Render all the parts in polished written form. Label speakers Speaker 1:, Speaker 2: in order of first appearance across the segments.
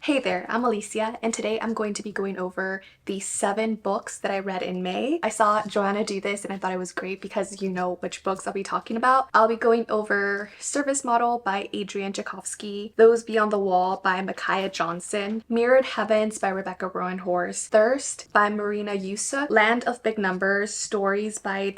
Speaker 1: Hey there, I'm Alicia, and today I'm going to be going over the 7 books that I read in May. I saw Joanna do this and I thought it was great because you know which books I'll be talking about. I'll be going over Service Model by Adrian Tchaikovsky, Those Beyond the Wall by Micaiah Johnson, Mirrored Heavens by Rebecca Roanhorse, Thirst by Marina Yuszczuk, Land of Big Numbers, Stories by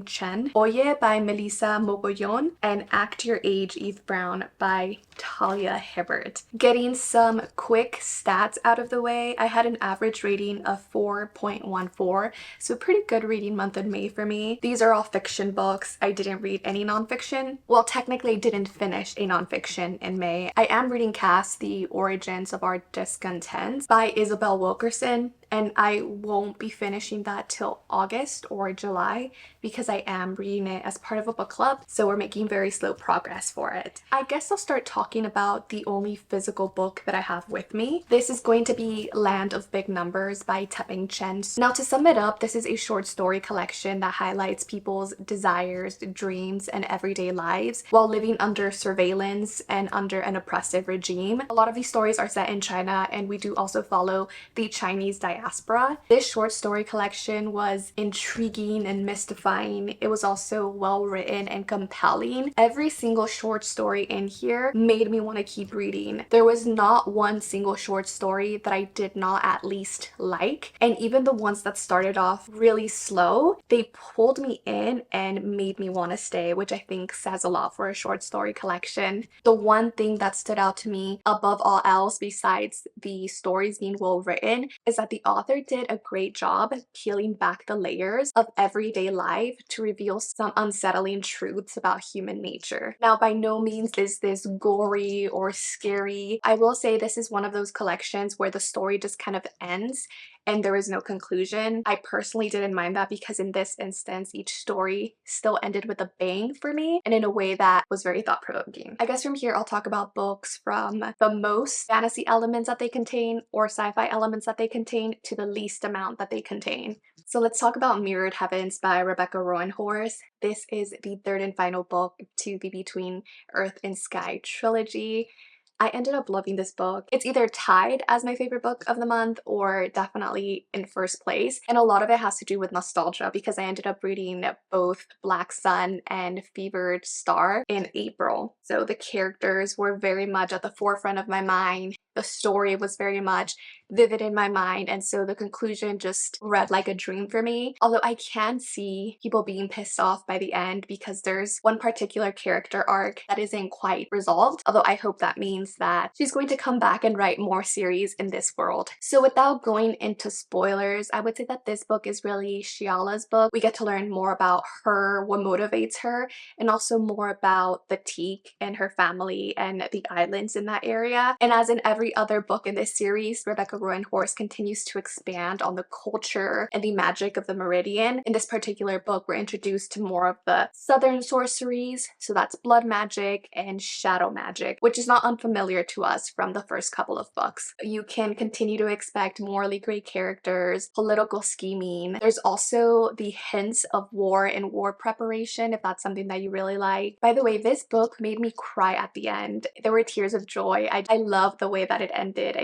Speaker 1: Chen, Oye by Melissa Mogollon, and Act Your Age, Eve Brown by Talia Hibbert. Getting some quick stats out of the way, I had an average rating of 4.14, so pretty good reading month in May for me. These are all fiction books. I didn't read any nonfiction. Well, technically didn't finish a nonfiction in May. I am reading Cass, The Origins of Our Discontent by Isabel Wilkerson, and I won't be finishing that till August or July because I am reading it as part of a book club, so we're making very slow progress for it. I guess I'll start talking about the only physical book that I have with me. This is going to be Land of Big Numbers by Chen. Now, to sum it up, this is a short story collection that highlights people's desires, dreams, and everyday lives while living under surveillance and under an oppressive regime. A lot of these stories are set in China, and we do also follow the Chinese diaspora. This short story collection was intriguing and mystifying. It was also well written and compelling. Every single short story in here made me want to keep reading. There was not one single short story that I did not at least like, and even the ones that started off really slow, they pulled me in and made me want to stay, which I think says a lot for a short story collection. The one thing that stood out to me above all else, besides the stories being well written, is that the author did a great job peeling back the layers of everyday life to reveal some unsettling truths about human nature. Now, by no means is this gory or scary. I will say this is one of those collections where the story just kind of ends and there is no conclusion. I personally didn't mind that because in this instance, each story still ended with a bang for me and in a way that was very thought-provoking. I guess from here, I'll talk about books from the most fantasy elements that they contain or sci-fi elements that they contain to the least amount that they contain. So let's talk about Mirrored Heavens by Rebecca Roanhorse. This is the third and final book to the Between Earth and Sky trilogy. I ended up loving this book. It's either tied as my favorite book of the month or definitely in first place. And a lot of it has to do with nostalgia because I ended up reading both Black Sun and Fevered Star in April. So the characters were very much at the forefront of my mind. The story was very much vivid in my mind, and so the conclusion just read like a dream for me. Although I can see people being pissed off by the end because there's one particular character arc that isn't quite resolved, although I hope that means that she's going to come back and write more series in this world. So without going into spoilers, I would say that this book is really Shiala's book. We get to learn more about her, what motivates her, and also more about the Teak and her family and the islands in that area. And as in every other book in this series, Rebecca Roanhorse continues to expand on the culture and the magic of the Meridian. In this particular book, we're introduced to more of the southern sorceries, so that's blood magic and shadow magic, which is not unfamiliar to us from the first couple of books. You can continue to expect morally great characters, political scheming. There's also the hints of war and war preparation, if that's something that you really like. By the way, this book made me cry at the end. There were tears of joy. I love the way that it ended.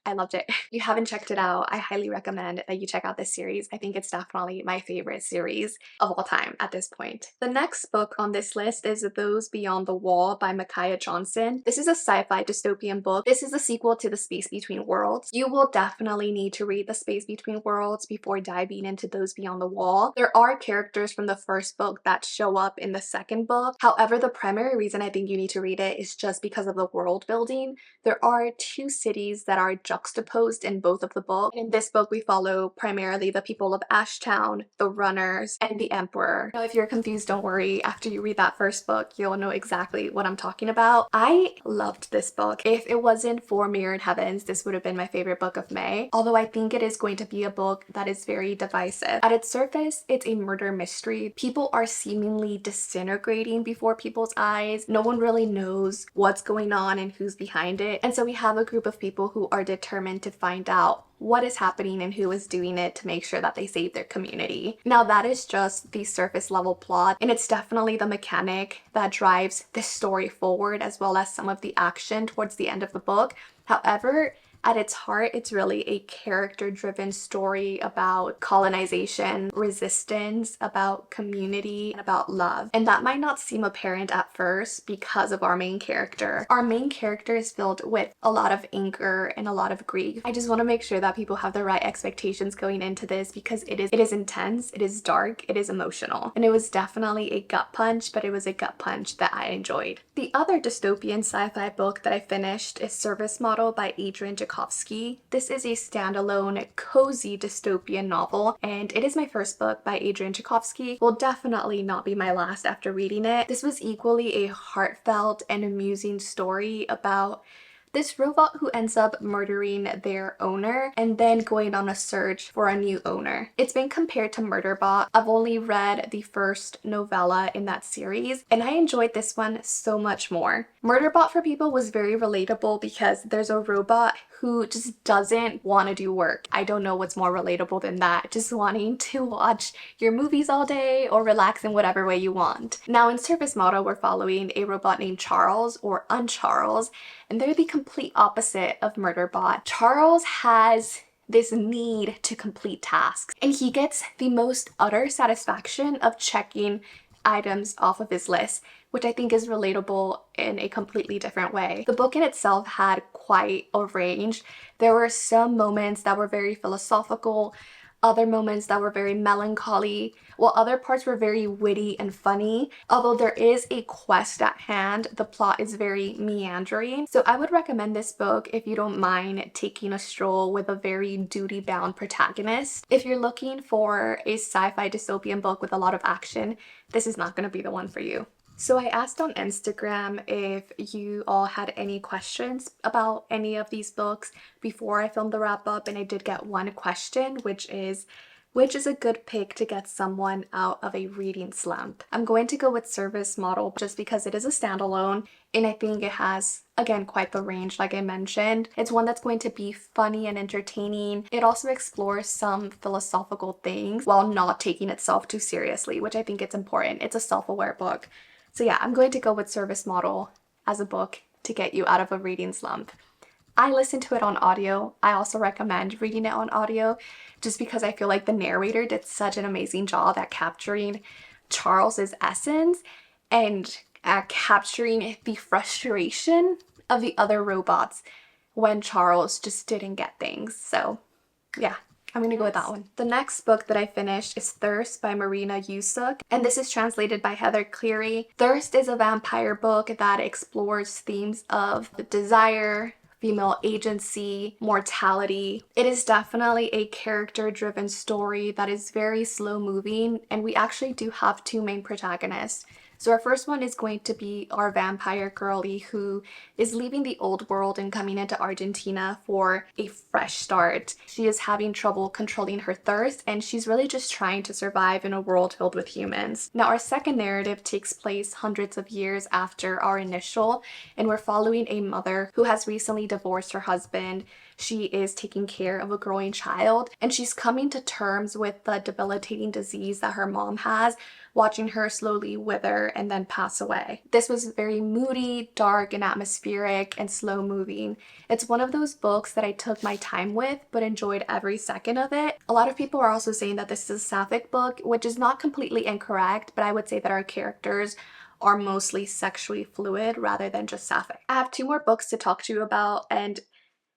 Speaker 1: I loved it. If you haven't checked it out, I highly recommend that you check out this series. I think it's definitely my favorite series of all time at this point. The next book on this list is Those Beyond the Wall by Micaiah Johnson. This is a sci-fi dystopian book. This is the sequel to The Space Between Worlds. You will definitely need to read The Space Between Worlds before diving into Those Beyond the Wall. There are characters from the first book that show up in the second book. However, the primary reason I think you need to read it is just because of the world building. There are 2 cities that are juxtaposed in both of the books. In this book, we follow primarily the people of Ashtown, the Runners, and the Emperor. Now, if you're confused, don't worry. After you read that first book, you'll know exactly what I'm talking about. I loved this book. If it wasn't for Mirrored Heavens, this would have been my favorite book of May, although I think it is going to be a book that is very divisive. At its surface, it's a murder mystery. People are seemingly disintegrating before people's eyes. No one really knows what's going on and who's behind it. And so we have a group of people who are determined to find out what is happening and who is doing it to make sure that they save their community. Now, that is just the surface level plot, and it's definitely the mechanic that drives this story forward, as well as some of the action towards the end of the book. However, at its heart, it's really a character-driven story about colonization, resistance, about community, and about love. And that might not seem apparent at first because of our main character. Our main character is filled with a lot of anger and a lot of grief. I just want to make sure that people have the right expectations going into this because it is intense, it is dark, it is emotional. And it was definitely a gut punch, but it was a gut punch that I enjoyed. The other dystopian sci-fi book that I finished is Service Model by Adrian Tchaikovsky. This is a standalone, cozy dystopian novel, and it is my first book by Adrian Tchaikovsky. Will definitely not be my last after reading it. This was equally a heartfelt and amusing story about this robot who ends up murdering their owner and then going on a search for a new owner. It's been compared to Murderbot. I've only read the first novella in that series and I enjoyed this one so much more. Murderbot for people was very relatable because there's a robot who just doesn't want to do work. I don't know what's more relatable than that. Just wanting to watch your movies all day or relax in whatever way you want. Now in Service Model, we're following a robot named Charles or Uncharles, and they're the complete opposite of Murderbot. Charles has this need to complete tasks, and he gets the most utter satisfaction of checking items off of his list, which I think is relatable in a completely different way. The book in itself had quite a range. There were some moments that were very philosophical, other moments that were very melancholy, while other parts were very witty and funny. Although there is a quest at hand, the plot is very meandering. So I would recommend this book if you don't mind taking a stroll with a very duty-bound protagonist. If you're looking for a sci-fi dystopian book with a lot of action, this is not going to be the one for you. So I asked on Instagram if you all had any questions about any of these books before I filmed the wrap up, and I did get one question, which is a good pick to get someone out of a reading slump? I'm going to go with Service Model just because it is a standalone and I think it has, again, quite the range like I mentioned. It's one that's going to be funny and entertaining. It also explores some philosophical things while not taking itself too seriously, which I think it's important. It's a self-aware book. So yeah, I'm going to go with Service Model as a book to get you out of a reading slump. I listened to it on audio. I also recommend reading it on audio just because I feel like the narrator did such an amazing job at capturing Charles's essence and at capturing the frustration of the other robots when Charles just didn't get things. So yeah, I'm gonna go with that one. The next book that I finished is Thirst by Marina Yuszczuk, and this is translated by Heather Cleary. Thirst is a vampire book that explores themes of desire, female agency, mortality. It is definitely a character-driven story that is very slow-moving, and we actually do have two main protagonists. So our first one is going to be our vampire girlie who is leaving the old world and coming into Argentina for a fresh start. She is having trouble controlling her thirst and she's really just trying to survive in a world filled with humans. Now our second narrative takes place hundreds of years after our initial, and we're following a mother who has recently divorced her husband. She is taking care of a growing child and she's coming to terms with the debilitating disease that her mom has, watching her slowly wither and then pass away. This was very moody, dark, and atmospheric and slow moving. It's one of those books that I took my time with but enjoyed every second of it. A lot of people are also saying that this is a sapphic book, which is not completely incorrect, but I would say that our characters are mostly sexually fluid rather than just sapphic. I have two more books to talk to you about, and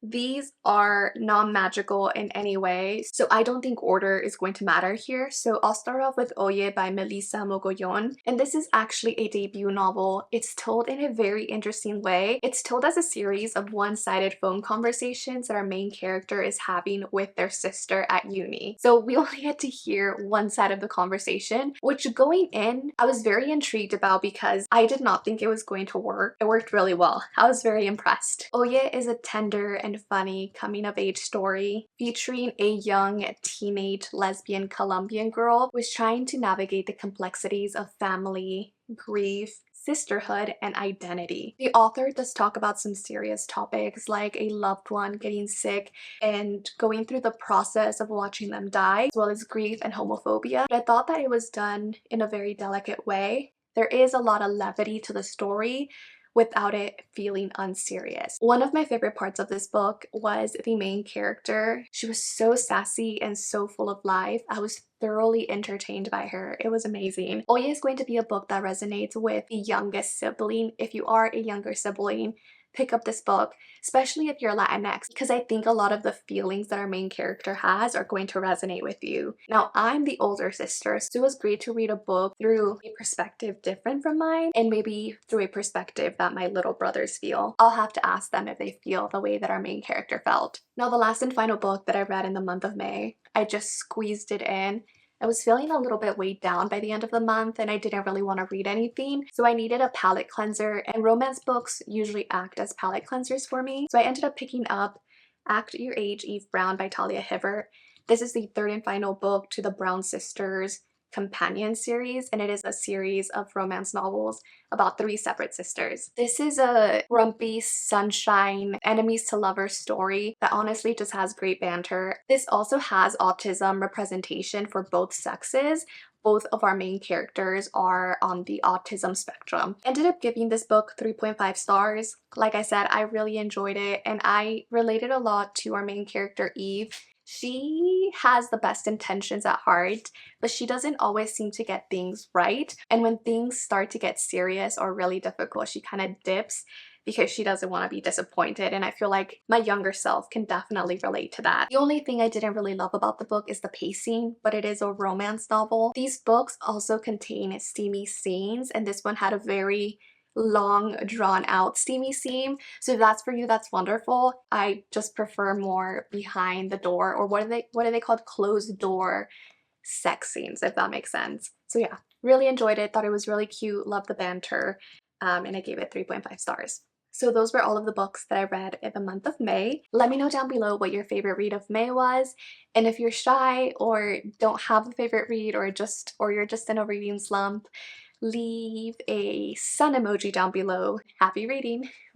Speaker 1: these are non-magical in any way, so I don't think order is going to matter here. So I'll start off with Oye by Melissa Mogollon, and this is actually a debut novel. It's told in a very interesting way. It's told as a series of one-sided phone conversations that our main character is having with their sister at uni. So we only get to hear one side of the conversation, which going in, I was very intrigued about because I did not think it was going to work. It worked really well. I was very impressed. Oye is a tender and funny coming-of-age story featuring a young teenage lesbian Colombian girl who is trying to navigate the complexities of family, grief, sisterhood, and identity. The author does talk about some serious topics like a loved one getting sick and going through the process of watching them die, as well as grief and homophobia. But I thought that it was done in a very delicate way. There is a lot of levity to the story, without it feeling unserious. One of my favorite parts of this book was the main character. She was so sassy and so full of life. I was thoroughly entertained by her. It was amazing. Oye is going to be a book that resonates with the youngest sibling. If you are a younger sibling, pick up this book, especially if you're Latinx, because I think a lot of the feelings that our main character has are going to resonate with you. Now, I'm the older sister, so it was great to read a book through a perspective different from mine, and maybe through a perspective that my little brothers feel. I'll have to ask them if they feel the way that our main character felt. Now, the last and final book that I read in the month of May, I just squeezed it in. I was feeling a little bit weighed down by the end of the month and I didn't really want to read anything, so I needed a palate cleanser, and romance books usually act as palate cleansers for me. So I ended up picking up Act Your Age, Eve Brown by Talia Hibbert. This is the third and final book to the Brown sisters companion series, and it is a series of romance novels about 3 separate sisters. This is a grumpy, sunshine, enemies to lovers story that honestly just has great banter. This also has autism representation for both sexes. Both of our main characters are on the autism spectrum. Ended up giving this book 3.5 stars. Like I said, I really enjoyed it and I related a lot to our main character, Eve. She has the best intentions at heart, but she doesn't always seem to get things right. And when things start to get serious or really difficult, she kind of dips because she doesn't want to be disappointed. And I feel like my younger self can definitely relate to that. The only thing I didn't really love about the book is the pacing, but it is a romance novel. These books also contain steamy scenes, and this one had a very long drawn out steamy scene, so if that's for you, that's wonderful. I just prefer more behind the door, or what are they called, closed door sex scenes, if that makes sense. So yeah, really enjoyed it, thought it was really cute, loved the banter, and I gave it 3.5 stars. So those were all of the books that I read in the month of May. Let me know down below what your favorite read of May was, and if you're shy or don't have a favorite read, or you're just in a reading slump, leave a sun emoji down below. Happy reading!